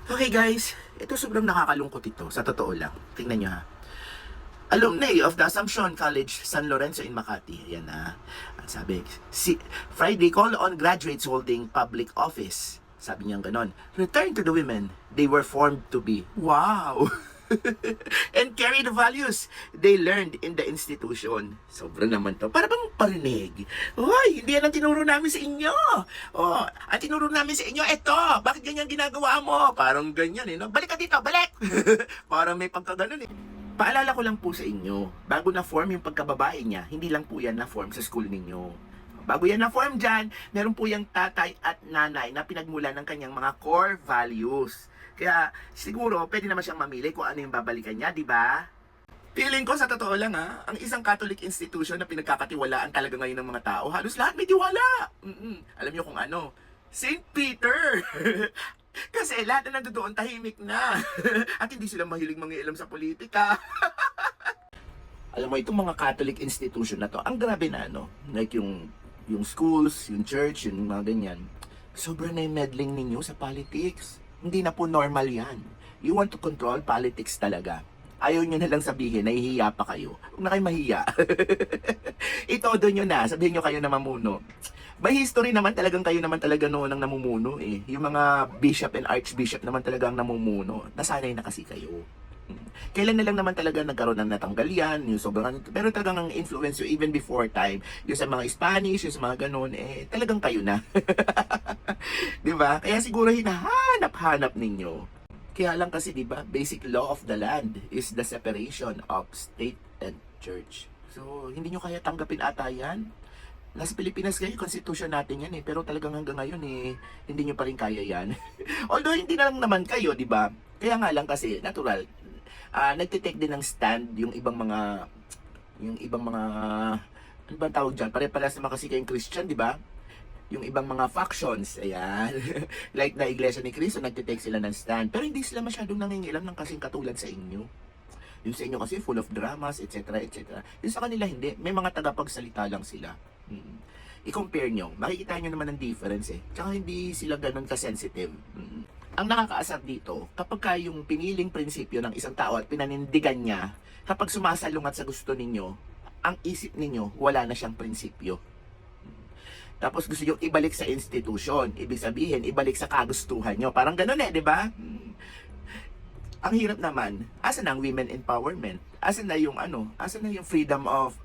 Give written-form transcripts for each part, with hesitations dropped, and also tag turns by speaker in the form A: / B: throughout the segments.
A: Okay guys, ito sobrang nakakalungkot ito, sa totoo lang. Tingnan nyo ha. Alumni of the Assumption College San Lorenzo in Makati. Ayan ha. At sabi, Friday call on graduates holding public office. Sabi niya ganon. Return to the women they were formed to be. Wow! And carry the values they learned in the institution. Sobra naman to. Para bang parinig. Hoy, hindi yan ang tinuro namin sa inyo. Oh, ang tinuro namin sa inyo, eto. Bakit ganyan ginagawa mo? Parang ganyan eh, no? Balik ka dito, balik! Parang may pagkaganon eh. Paalala ko lang po sa inyo, bago na-form yung pagkababae niya, hindi lang po yan na-form sa school ninyo. Bago yan na-form dyan, meron po yung tatay at nanay na pinagmula ng kanyang mga core values. Kaya siguro pwede naman siyang mamili kung ano yung babalikan niya, di ba? Feeling ko sa totoo lang ang isang Catholic institution na pinagkakatiwalaan talaga ngayon ng mga tao, halos lahat may tiwala. Alam niyo kung ano? St. Peter! Kasi lahat na nandoon tahimik na. At hindi sila mahilig mangialam sa politika. Alam mo, itong mga Catholic institution na to, ang grabe na like yung schools, yung church, yung mga ganyan, sobrang na yung meddling ninyo sa politics. Hindi na po normal yan. You want to control politics talaga. Ayaw nyo na lang sabihin, nahihiya pa kayo. Huwag na kayo mahiya. Itodo nyo na, sabihin nyo kayo na mamuno. By history naman, talagang kayo naman talaga noon ang namumuno eh. Yung mga bishop and archbishop naman talaga ang namumuno. Nasanay na kasi kayo. Kailan na lang naman talaga nagkaroon ng natanggal yan, yung sobrang, pero talagang ang influence yung even before time, yung sa mga Spanish, yung sa mga ganun, eh, talagang kayo na. Di ba? Kaya siguro hinahanap-hanap ninyo. Kaya lang kasi, di ba, basic law of the land is the separation of state and church. So, hindi nyo kaya tanggapin ata yan? Nasa Pilipinas kayo, constitution natin yan eh, pero talagang hanggang ngayon eh, hindi nyo pa rin kaya yan. Although, hindi na lang naman kayo, di ba? Kaya nga lang kasi, natural, nagtitake din ng stand yung ibang mga ano ba tawag dyan? Pare-parehas naman kasi kayong Christian, di ba? Yung ibang mga factions, ayan. Like na Iglesia ni Cristo, nagtitake sila ng stand. Pero hindi sila masyadong nangingilam ng kasing katulad sa inyo. Yung sa inyo kasi full of dramas, etc. etc. Yung sa kanila hindi. May mga tagapagsalita lang sila. I-compare nyo. Makikita nyo naman ang difference eh. Tsaka hindi sila ganun ka-sensitive. Ang nakakaasar dito, kapag yung piniling prinsipyo ng isang tao at pinanindigan niya, kapag sumasalungat sa gusto ninyo, ang isip ninyo, wala na siyang prinsipyo. Tapos gusto nyo ibalik sa institution, ibig sabihin, ibalik sa kagustuhan nyo. Parang ganun eh, di ba? Ang hirap naman, asan ang women empowerment? Asan na yung asan na yung freedom of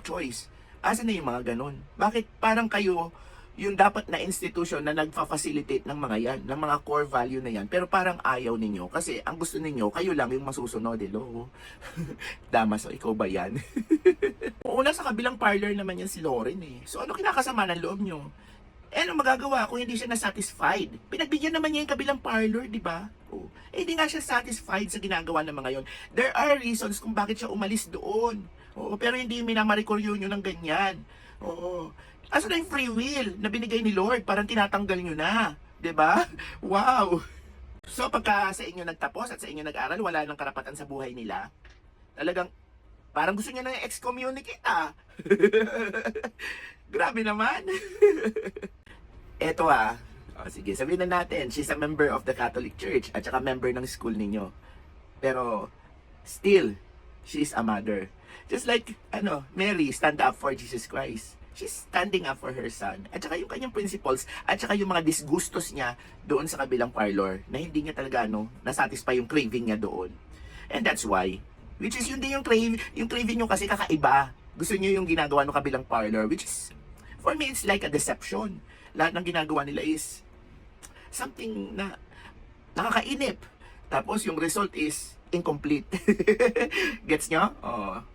A: choice? Asan na yung mga ganun? Bakit parang kayo yung dapat na institution na nagfa-facilitate ng mga yan, ng mga core value na yan, pero parang ayaw ninyo kasi ang gusto ninyo, kayo lang yung masusunod, hello. Damaso, ikaw ba yan? Una sa kabilang parlor naman yan si Lauren eh. So ano kinakasama ng loob nyo? Eh ano magagawa kung hindi siya na-satisfied? Pinagbigyan naman niya yung kabilang parlor, di ba? Oh. Eh hindi nga siya satisfied sa ginagawa ng mga yon. There are reasons kung bakit siya umalis doon. Oo, pero hindi minamarikoryo nyo ng ganyan. Oo. Asa na yung free will na binigay ni Lord? Parang tinatanggal nyo na. 'Di ba? Wow! So pagka sa inyo nagtapos at sa inyo nag-aral, wala nang karapatan sa buhay nila. Talagang, parang gusto niya nang excommunicate Grabe naman. Eto sige, sabihin na natin, she's a member of the Catholic Church at saka member ng school ninyo. Pero, still, she's a mother. Just like, Mary stand up for Jesus Christ. She's standing up for her son. At saka yung kanyang principles, at saka yung mga disgustos niya doon sa kabilang parlor, na hindi niya talaga, nasatisfy yung craving niya doon. And that's why, which is yun din yung craving nyo kasi kakaiba. Gusto niyo yung ginagawa ng kabilang parlor, which is, for me, it's like a deception. Lahat ng ginagawa nila is something na nakakainip. Tapos yung result is incomplete. Gets nyo? Oh.